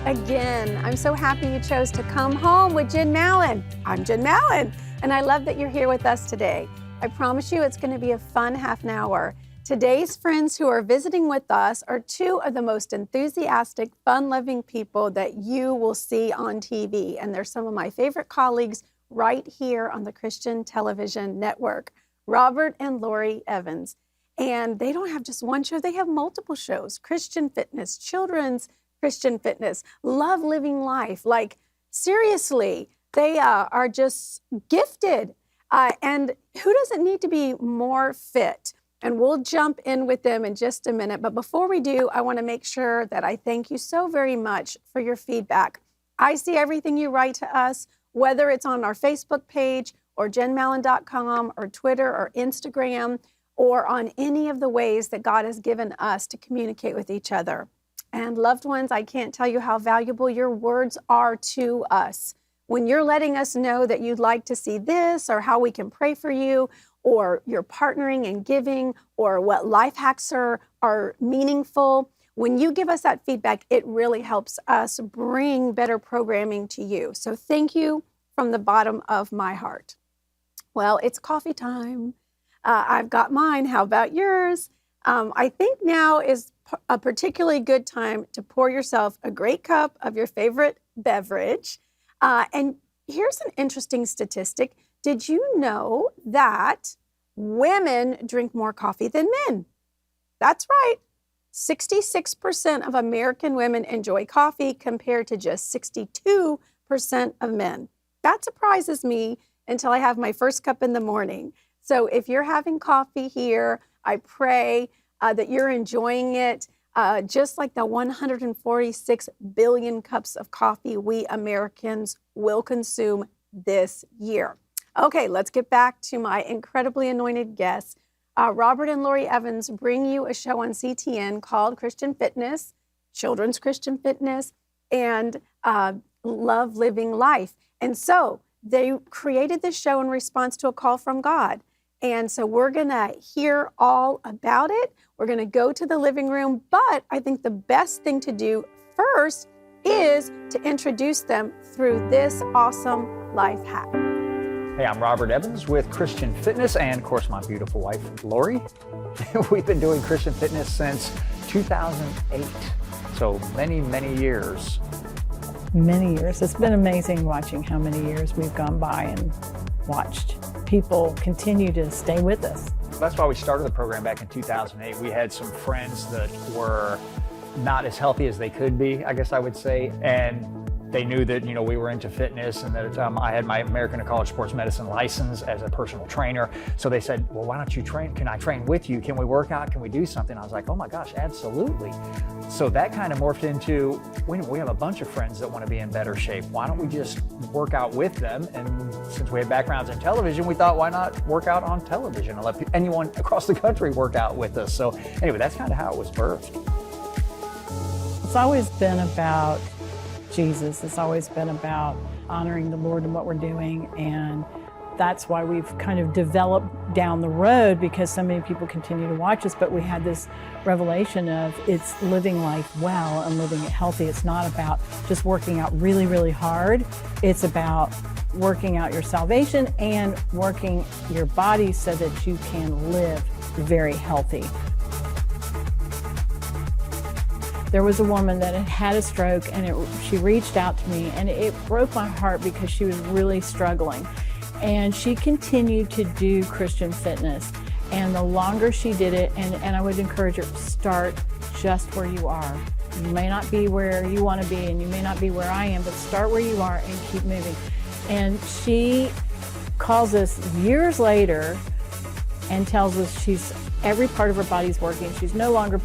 again. I'm so happy you chose to come home with Jen Mallan. I'm Jen Mallan, and I love that you're here with us today. I promise you it's going to be a fun half an hour. Today's friends who are visiting with us are two of the most enthusiastic, fun-loving people that you will see on TV, and they're some of my favorite colleagues right here on the Christian Television Network, Robert and Lori Evans. And they don't have just one show, they have multiple shows: Christian Fitness, Children's Christian Fitness, Love Living Life. Like, seriously, they are just gifted. And who doesn't need to be more fit? And we'll jump in with them in just a minute. But before we do, I want to make sure that I thank you so very much for your feedback. I see everything you write to us, whether it's on our Facebook page or jenmallan.com or Twitter or Instagram, or on any of the ways that God has given us to communicate with each other. And loved ones, I can't tell you how valuable your words are to us. When you're letting us know that you'd like to see this, or how we can pray for you, or you're partnering and giving, or what life hacks are meaningful, when you give us that feedback, it really helps us bring better programming to you. So thank you from the bottom of my heart. Well, it's coffee time. I've got mine. How about yours? I think now is a particularly good time to pour yourself a great cup of your favorite beverage. And here's an interesting statistic. Did you know that women drink more coffee than men? That's right. 66% of American women enjoy coffee compared to just 62% of men. That surprises me until I have my first cup in the morning. So if you're having coffee here, I pray that you're enjoying it, just like the 146 billion cups of coffee we Americans will consume this year. Okay, let's get back to my incredibly anointed guests. Robert and Lori Evans bring you a show on CTN called Christian Fitness, Children's Christian Fitness, and Love Living Life. And so they created this show in response to a call from God. And so we're going to hear all about it. We're going to go to the living room, but I think the best thing to do first is to introduce them through this awesome life hack. Hey, I'm Robert Evans with Christian Fitness, and of course my beautiful wife, Lori. We've been doing Christian Fitness since 2008, so many, many years. Many years. It's been amazing watching how many years we've gone by and watched people continue to stay with us. That's why we started the program back in 2008. We had some friends that were not as healthy as they could be, I guess I would say, and they knew that, we were into fitness, and that I had my American College Sports Medicine license as a personal trainer. So they said, well, why don't you train? Can I train with you? Can we work out? Can we do something? I was like, oh my gosh, absolutely. So that kind of morphed into, we have a bunch of friends that want to be in better shape. Why don't we just work out with them? And since we had backgrounds in television, we thought, why not work out on television and let anyone across the country work out with us? So anyway, that's kind of how it was birthed. It's always been about Jesus. It's always been about honoring the Lord in what we're doing, and that's why we've kind of developed down the road, because so many people continue to watch us, but we had this revelation of it's living life well and living it healthy. It's not about just working out really, really hard. It's about working out your salvation and working your body so that you can live very healthy. There was a woman that had had a stroke, and she reached out to me, and it broke my heart because she was really struggling. And she continued to do Christian Fitness. And the longer she did it, and I would encourage her, start just where you are. You may not be where you want to be, and you may not be where I am, but start where you are and keep moving. And she calls us years later and tells us every part of her body's working. She's no longer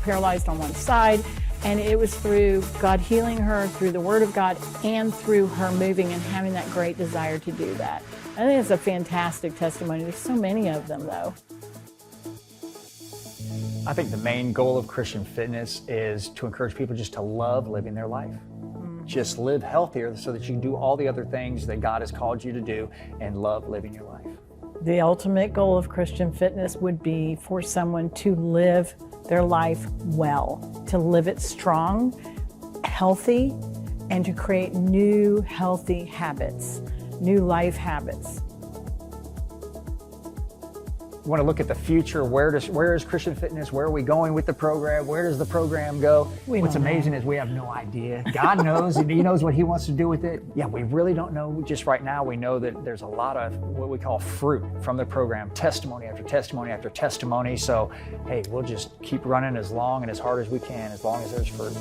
paralyzed on one side. And it was through God healing her, through the Word of God, and through her moving and having that great desire to do that. I think it's a fantastic testimony. There's so many of them, though. I think the main goal of Christian Fitness is to encourage people just to love living their life. Just live healthier so that you can do all the other things that God has called you to do and love living your life. The ultimate goal of Christian Fitness would be for someone to live their life well, to live it strong, healthy and to create new healthy habits, new life habits. We want to look at the future. Where is Christian Fitness? Where are we going with the program? Where does the program go? What's amazing is we have no idea. God knows, and He knows what He wants to do with it. Yeah, we really don't know. Just right now, we know that there's a lot of what we call fruit from the program, testimony after testimony after testimony. So, hey, we'll just keep running as long and as hard as we can, as long as there's fruit.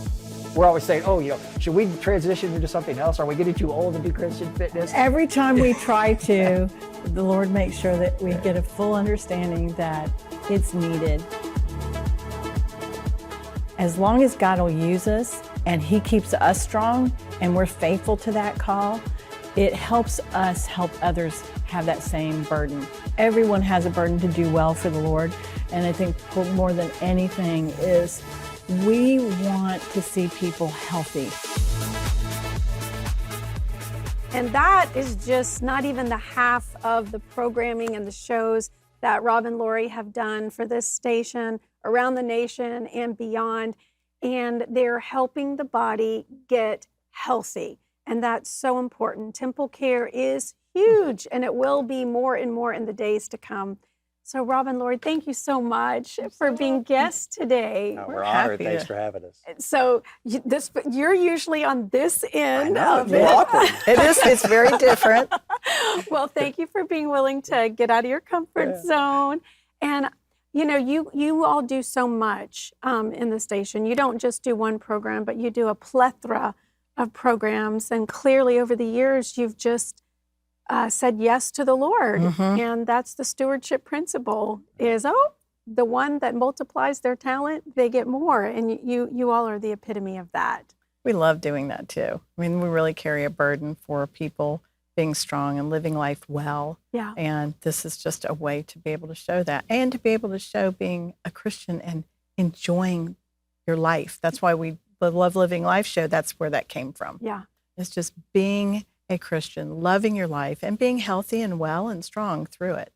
We're always saying, oh, should we transition into something else? Are we getting too old to do Christian Fitness? Every time we try to, the Lord makes sure that we get a full understanding that it's needed. As long as God will use us and He keeps us strong and we're faithful to that call, it helps us help others have that same burden. Everyone has a burden to do well for the Lord. And I think more than anything is we want to see people healthy. And that is just not even the half of the programming and the shows that Rob and Lori have done for this station around the nation and beyond. And they're helping the body get healthy. And that's so important. Temple care is huge, and it will be more and more in the days to come. So Rob and Lori, thank you so much for being guests today. Oh, we're honored. Thanks for having us. So you're usually on this end of it's awkward. It is. It's very different. Well, thank you for being willing to get out of your comfort zone. And you all do so much in the station. You don't just do one program, but you do a plethora of programs. And clearly over the years, you've just said yes to the Lord. And that's the stewardship principle is, the one that multiplies their talent, they get more. And you all are the epitome of that. We love doing that too. I mean, we really carry a burden for people being strong and living life well. Yeah. And this is just a way to be able to show that and to be able to show being a Christian and enjoying your life. That's why the Love Living Life show, that's where that came from. Yeah. It's just being a Christian, loving your life and being healthy and well and strong through it.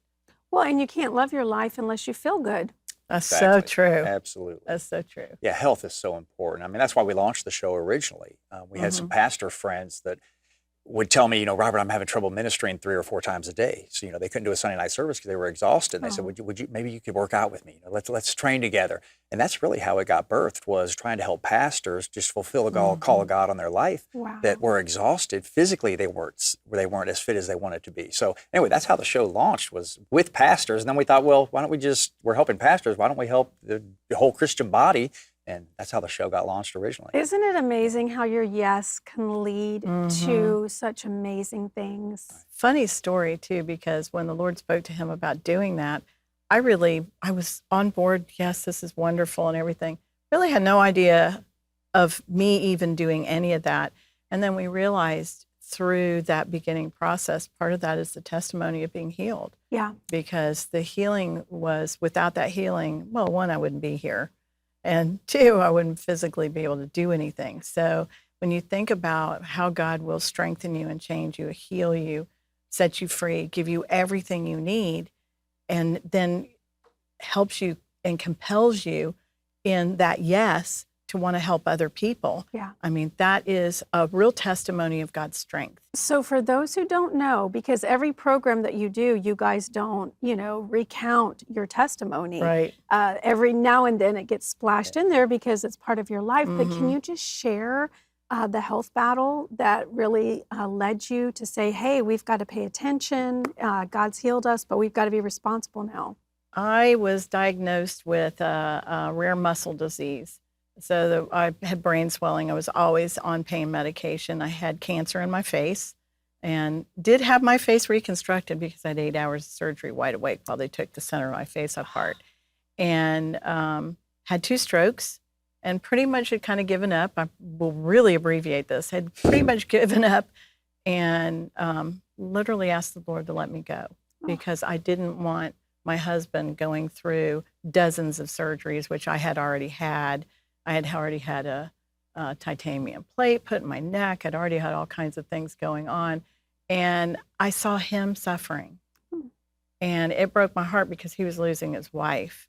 Well, and you can't love your life unless you feel good. That's Exactly. so true. Absolutely. That's so true. Yeah, health is so important. I mean, that's why we launched the show originally. We had some pastor friends that would tell me, Robert, I'm having trouble ministering 3 or 4 times a day. So, they couldn't do a Sunday night service because they were exhausted. And they said, would you, maybe you could work out with me. Let's train together. And that's really how it got birthed, was trying to help pastors just fulfill the call of God on their life. Wow. That were exhausted. Physically, they weren't as fit as they wanted to be. So anyway, that's how the show launched, was with pastors. And then we thought, well, why don't we're helping pastors. Why don't we help the whole Christian body? And that's how the show got launched originally. Isn't it amazing how your yes can lead to such amazing things? Funny story too, because when the Lord spoke to him about doing that, I was on board. Yes, this is wonderful and everything. Really had no idea of me even doing any of that. And then we realized through that beginning process, part of that is the testimony of being healed. Yeah. Because the healing was, without that healing, well, 1, I wouldn't be here. And 2, I wouldn't physically be able to do anything. So when you think about how God will strengthen you and change you, heal you, set you free, give you everything you need, and then helps you and compels you in that yes to want to help other people. Yeah. I mean, that is a real testimony of God's strength. So for those who don't know, because every program that you do, you guys don't, recount your testimony. Right. Every now and then it gets splashed in there because it's part of your life. But can you just share the health battle that really led you to say, hey, we've got to pay attention. God's healed us, but we've got to be responsible now. I was diagnosed with a rare muscle disease. So I had brain swelling. I was always on pain medication. I had cancer in my face and did have my face reconstructed because I had 8 hours of surgery wide awake while they took the center of my face apart. And had 2 strokes and pretty much had kind of given up. I will really abbreviate this. Had pretty much given up and literally asked the Lord to let me go because I didn't want my husband going through dozens of surgeries, which I had already had. I had already had a titanium plate put in my neck. I'd already had all kinds of things going on. And I saw him suffering. And it broke my heart because he was losing his wife.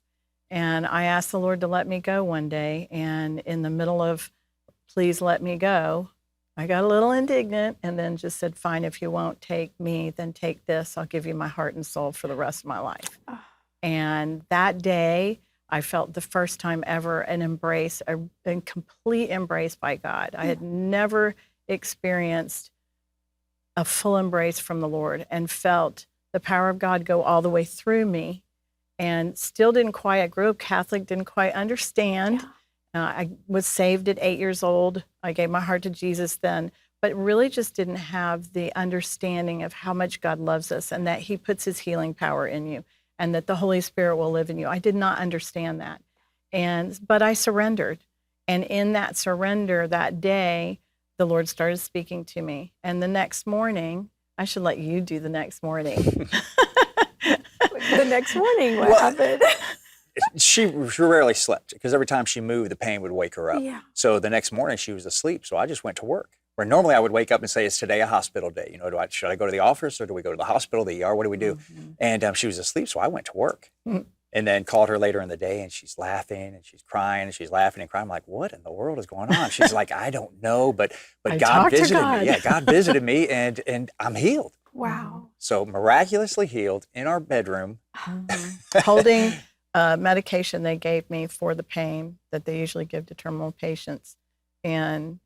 And I asked the Lord to let me go one day. And in the middle of please let me go. I got a little indignant and then just said, fine, if you won't take me, then take this. I'll give you my heart and soul for the rest of my life. Oh. And that day, I felt the first time ever an embrace, a complete embrace by God. I had never experienced a full embrace from the Lord and felt the power of God go all the way through me, and still didn't quite, I grew up Catholic, didn't quite understand. I was saved at 8 years old. I gave my heart to Jesus then, but really just didn't have the understanding of how much God loves us and that he puts his healing power in you and that the Holy Spirit will live in you. I did not understand that. But I surrendered. And in that surrender that day, the Lord started speaking to me. And the next morning, I should let you do the next morning. The next morning, what happened? She rarely slept because every time she moved, the pain would wake her up. Yeah. So the next morning she was asleep. So I just went to work. Where normally I would wake up and say, "Is today a hospital day? You know, should I go to the office or do we go to the hospital, the ER? What do we do?" Mm-hmm. And she was asleep, so I went to work. And then called her later in the day, and she's laughing and she's crying and she's laughing and crying. I'm like, "What in the world is going on?" She's like, "I don't know, but I God talked to visited God. me. Yeah, God visited me, and I'm healed." Wow. So miraculously healed in our bedroom. Holding medication they gave me for the pain that they usually give to terminal patients. And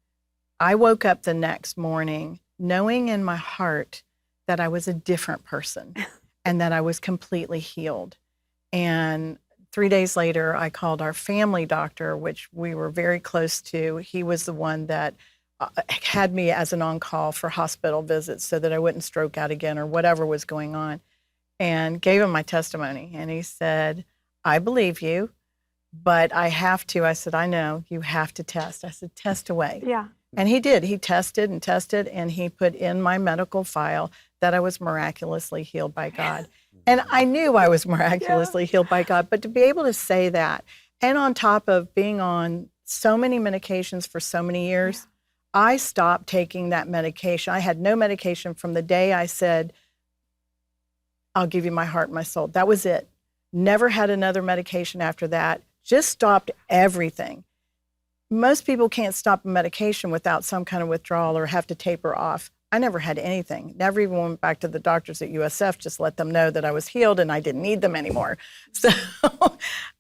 I woke up the next morning knowing in my heart that I was a different person and that I was completely healed. And 3 days later, I called our family doctor, which we were very close to. He was the one that had me as an on-call for hospital visits so that I wouldn't stroke out again or whatever was going on, and gave him my testimony. And he said, "I believe you, but I have to." I said, "I know, you have to test." I said, "Test away." Yeah. And he did. He tested, and he put in my medical file that I was miraculously healed by God. And I knew I was miraculously healed by God, but to be able to say that, and on top of being on so many medications for so many years, I stopped taking that medication. I had no medication from the day I said, "I'll give you my heart and my soul." That was it. Never had another medication after that. Just stopped everything. Most people can't stop a medication without some kind of withdrawal or have to taper off. I never had anything. Never even went back to the doctors at USF, just let them know that I was healed and I didn't need them anymore. So,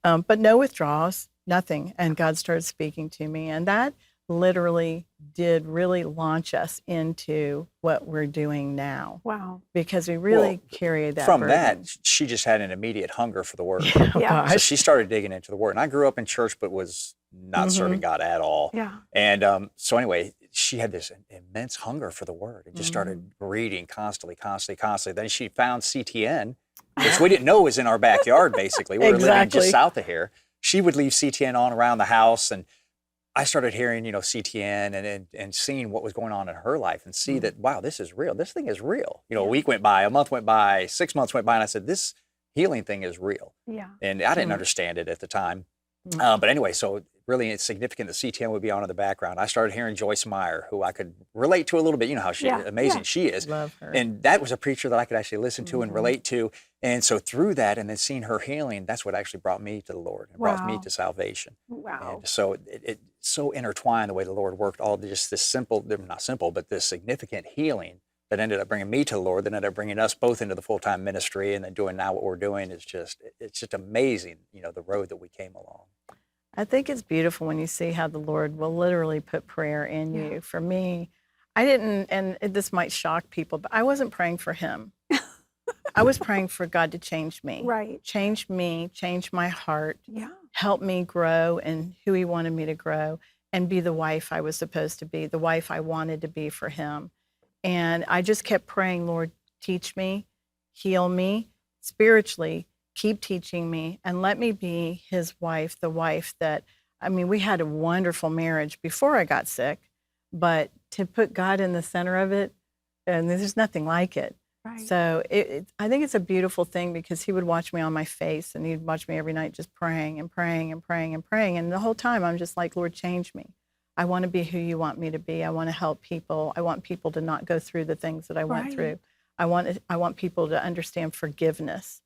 but no withdrawals, nothing. And God started speaking to me. And that literally did really launch us into what we're doing now. Wow. Because we really carry that From burden. that, she just had an immediate hunger for the word. Oh, Yeah. So gosh. she started digging into the word. And I grew up in church, but was not serving God at all. Yeah. And so anyway, she had this immense hunger for the word and just started reading constantly. Then she found CTN, which we didn't know was in our backyard, basically. We were living Exactly. just south of here. She would leave CTN on around the house, and I started hearing, CTN and seeing what was going on in her life and see that, wow, this is real. This thing is real. A week went by, a month went by, 6 months went by, and I said, this healing thing is real. Yeah. And I didn't understand it at the time. But anyway, so really it's significant that CTN would be on in the background. I started hearing Joyce Meyer, who I could relate to a little bit. You know how amazing she is. Love her. And that was a preacher that I could actually listen to and relate to. And so through that and then seeing her healing, that's what actually brought me to the Lord and brought me to salvation. Wow. And so it so intertwined the way the Lord worked, all just this simple, not simple, but this significant healing that ended up bringing me to the Lord, that ended up bringing us both into the full-time ministry, and then doing now what we're doing is it's just amazing, the road that we came along. I think it's beautiful when you see how the Lord will literally put prayer in you. For me, I didn't, and this might shock people, but I wasn't praying for him. I was praying for God to change me. Right. Change me, change my heart, Yeah. help me grow in who he wanted me to grow, and be the wife I was supposed to be, the wife I wanted to be for him. And I just kept praying, Lord, teach me, heal me spiritually, keep teaching me, and let me be his wife, the wife that, we had a wonderful marriage before I got sick, but to put God in the center of it, and there's nothing like it. Right. So I think it's a beautiful thing because he would watch me on my face, and he'd watch me every night just praying and praying and praying and praying. And the whole time I'm just like, Lord, change me. I want to be who you want me to be. I want to help people. I want people to not go through the things that I went through. I want people to understand forgiveness.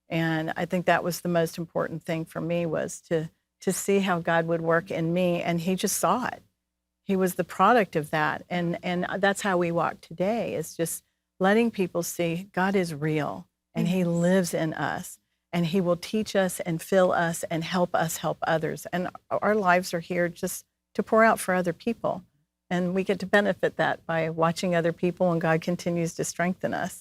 And I think that was the most important thing for me, was to see how God would work in me. And he just saw it. he was the product of that. And that's how we walk today, is just letting people see God is real and he lives in us, and he will teach us and fill us and help us help others. And our lives are here just to pour out for other people. And we get to benefit that by watching other people, and God continues to strengthen us.